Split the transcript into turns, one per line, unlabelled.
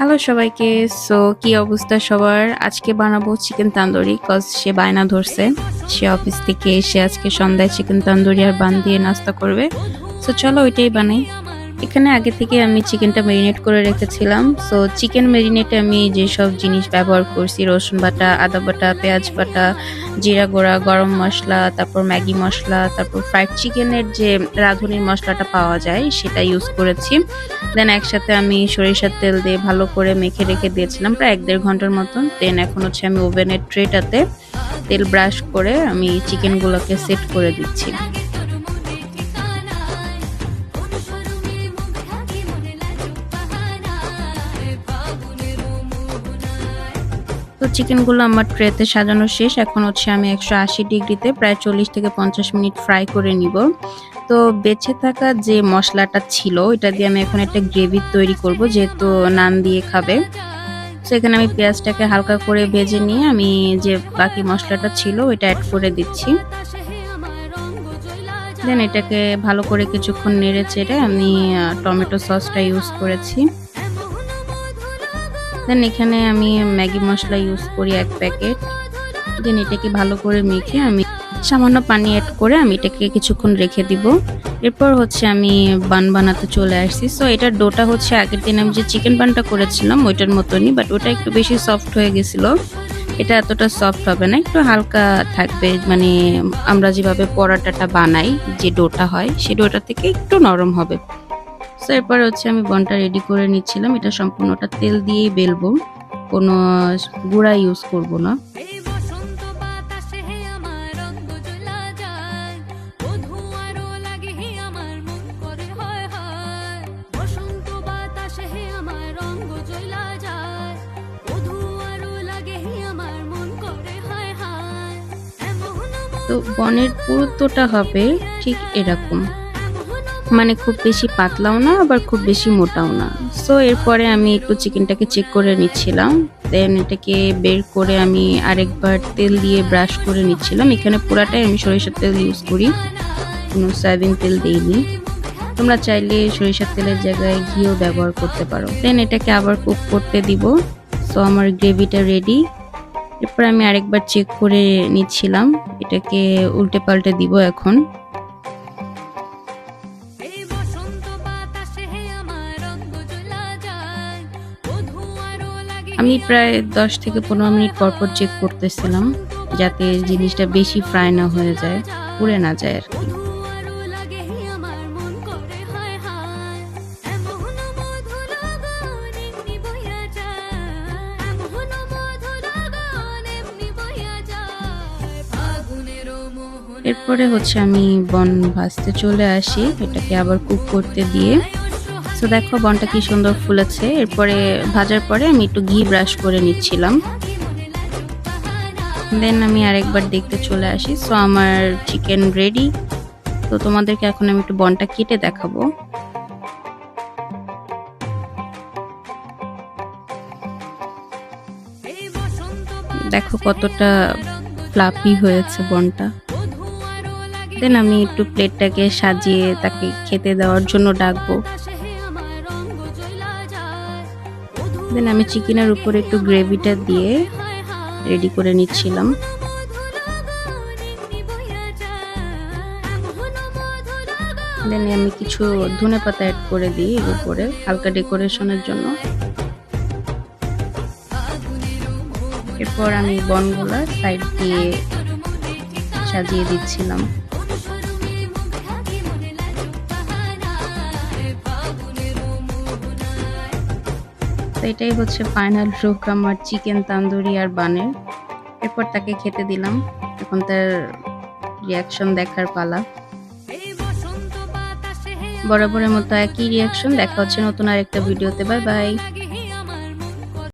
Hello সবাইকে। So কি অবস্থা সবার? আজকে বানাবো চিকেন তান্দুরি কজ সে বায়না ধরছে। সে অফিস থেকে এসে আজকে সন্ধ্যায় চিকেন তান্দুরি আর বান দিয়ে নাস্তা করবে। সো চলো ওইটাই বানাই। এখানে আগে থেকে আমি চিকেনটা ম্যারিনেট করে রেখেছিলাম। সো চিকেন ম্যারিনেটে আমি যেসব জিনিস ব্যবহার করছি, রসুন বাটা, আদা বাটা, পেঁয়াজ বাটা, জিরা গুঁড়া, গরম মশলা, তারপর ম্যাগি মশলা, তারপর ফ্রাইড চিকেনের যে রাঁধুনির মশলাটা পাওয়া যায় সেটা ইউজ করেছি। দেন একসাথে আমি সরিষার তেল দিয়ে ভালো করে মেখে রেখে দিয়েছিলাম প্রায় 1-1.5 ঘন্টার মতন। দেন এখন হচ্ছে আমি ওভেনের ট্রেটাতে তেল ব্রাশ করে আমি চিকেনগুলোকে সেট করে দিচ্ছি। তো চিকেনগুলো আমার ট্রেতে সাজানো শেষ। এখন হচ্ছে আমি 180 ডিগ্রিতে প্রায় 40 থেকে 50 মিনিট ফ্রাই করে নিব। তো বেঁচে থাকা যে মশলাটা ছিল এটা দিয়ে আমি এখন একটা গ্রেভি তৈরি করব, যেহেতু নান দিয়ে খাবে। তো এখানে আমি পেঁয়াজটাকে হালকা করে ভেজে নিয়ে আমি যে বাকি মশলাটা ছিল ওইটা অ্যাড করে দিচ্ছি। দেন এটাকে ভালো করে কিছুক্ষণ নেড়ে চেড়ে আমি টমেটো সসটা ইউজ করেছি। দেন এখানে আমি ম্যাগি মশলা ইউজ করি 1 প্যাকেট। দেন এটাকে ভালো করে মেখে আমি সামান্য পানি অ্যাড করে আমি এটাকে কিছুক্ষণ রেখে দিব। এরপর হচ্ছে আমি বান বানাতে চলে আসছি। সো এটার ডোটা হচ্ছে আগের দিন আমি যে চিকেন বানটা করেছিলাম ওইটার মতনই, বাট ওটা একটু বেশি সফট হয়ে গেছিল। এটা এতটা সফট হবে না, একটু হালকা থাকবে, মানে আমরা যেভাবে পরোটাটা বানাই যে ডোটা হয় সেই ডোটা থেকে একটু নরম হবে। সো এরপর হচ্ছে আমি বনটা রেডি করে নিচ্ছিলাম। এটা সম্পূর্ণটা তেল দিয়েই বেলবো, কোনো গুঁড়া ইউজ করব না। তো বনের পুরুত্বটা হবে ঠিক এরকম, মানে খুব বেশি পাতলাও না আবার খুব বেশি মোটাও না। সো এরপরে আমি একটু চিকেনটাকে চেক করে নিচ্ছিলাম। দেন এটাকে বের করে আমি আরেকবার তেল দিয়ে ব্রাশ করে নিচ্ছিলাম। এখানে পুরাটাই আমি সরিষার তেল ইউজ করি, কোনো সয়াবিন তেল দিইনি। তোমরা চাইলে সরিষার তেলের জায়গায় ঘিও ব্যবহার করতে পারো। দেন এটাকে আবার কুক করতে দিব। সো আমার গ্রেভিটা রেডি। এরপর আমি আরেকবার চেক করে নিচ্ছিলাম, এটাকে উল্টে পাল্টে দিব এখন। আমি প্রায় 10 থেকে 15 মিনিট পর চেক করতেছিলাম যাতে জিনিসটা বেশি ফ্রাই না হয়ে যায়, পুড়ে না যায় আর কি। এরপরে হচ্ছে আমি বন ভাজতে চলে আসি, এটাকে আবার কুক করতে দিয়ে। সো দেখো বনটা কি সুন্দর ফুলেছে। এরপরে ভাজার পরে আমি একটু ঘি ব্রাশ করে নিচ্ছিলাম। দেন আমি আরেকবার দেখতে চলে আসি। সো আমার চিকেন রেডি। তো তোমাদেরকে এখন আমি একটু বনটা কেটে দেখাবো। দেখো কতটা ফ্লাফি হয়েছে বনটা। দেন আমি একটু প্লেটটাকে সাজিয়ে তাকে খেতে দেওয়ার জন্য ডাকবো। দেন আমি চিকেনের উপরে একটু গ্রেভিটা দিয়ে রেডি করে নিচ্ছিলাম। দেন আমি কিছু ধনেপাতা অ্যাড করে দিই এর উপরে হালকা ডেকোরেশনের জন্য। এরপর আমি বনগুলা সাইড দিয়ে সাজিয়ে দিচ্ছিলাম। তো এটাই হচ্ছে ফাইনাল লুক আমার চিকেন তান্দুরি আর বানের। এরপর তাকে খেতে দিলাম, এখন তার রিয়াকশন দেখার পালা। বরাবরের মতো একই রিয়াকশন। দেখা হচ্ছে নতুন আরেকটা ভিডিওতে। Bye bye.